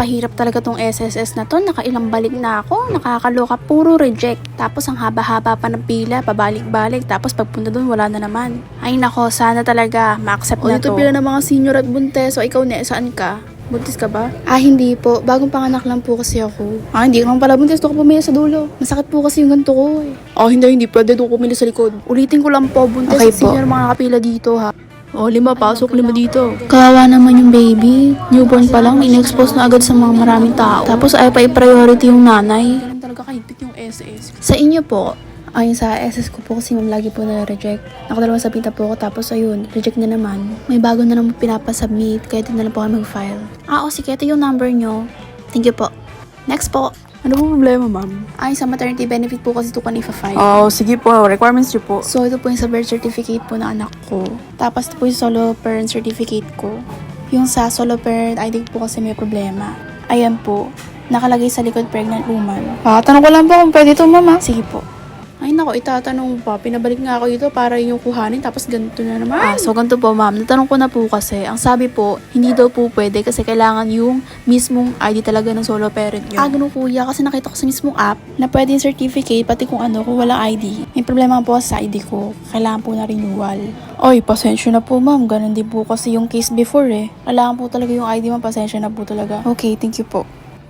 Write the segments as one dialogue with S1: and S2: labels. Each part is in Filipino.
S1: Pahirap talaga tong SSS na to. Nakailang balik na ako. Nakakaloka. Puro reject. Tapos ang haba-haba pa ng pila. Pabalik-balik. Tapos pagpunta dun, wala na naman. Ay nako, sana talaga ma-accept na to. Dito pila ng mga senior at buntes. So ikaw na, saan ka? Buntis ka ba? Hindi po. Bagong panganak lang po kasi ako. Hindi ka naman pala buntis. Doon ka pumili sa dulo. Masakit po kasi yung ganito ko eh. Hindi. Pwede doon pumili sa likod. Ulitin ko lang po. Buntis at senior mga nakapila dito ha. 5 pasok, 5 dito. Kawawa naman yung baby. Newborn pa lang, in-expose na agad sa mga maraming tao. Tapos ay pa i-priority yung nanay. Ganun talaga kahigpit yung SS. Sa inyo po, ayun sa SS ko po kasi ma'am lagi po na-reject. Nakadalawang sabita po ako tapos ayun, reject na naman. May bago na naman pinapasubmit, kaya din na lang po ako mag-file. Sige, ito yung number nyo. Thank you po. Next po. Ano po problema, ma'am? Sa maternity benefit po kasi ito ko na-file.
S2: Sige po. Requirements niyo po.
S1: So, ito po yung sa birth certificate po ng anak ko. Tapos, ito po yung solo parent certificate ko. Yung sa solo parent ID po kasi may problema. Ayan po. Nakalagay sa likod pregnant woman. Tanong ko lang po kung pwede ito, mama. Sige po. Ay nako, itatanong pa. Pinabalik nga ako dito para yung kuhanin tapos ganito na naman. So ganito po ma'am, natanong ko na po kasi. Ang sabi po, hindi daw po pwede kasi kailangan yung mismong ID talaga ng solo parent nyo. Ganun kuya, kasi nakita ko sa mismong app na pwede yung certificate pati kung walang ID. May problema po sa ID ko. Kailangan po na renewal. Pasensya na po ma'am. Ganun din po kasi yung case before eh. Kailangan po talaga yung ID ma'am. Pasensya na po talaga. Okay, thank you po.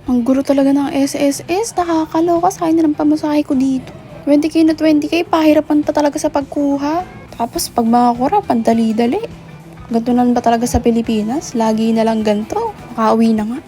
S1: Ang gulo talaga ng SSS. Nakakaloka sa akin na ng pamasahe ko dito. 20k na 20k, pahirapan pa talaga sa pagkuha. Tapos pag mga kura, pandali-dali. Ganito na ba talaga sa Pilipinas? Lagi na lang ganito. Makauwi na nga.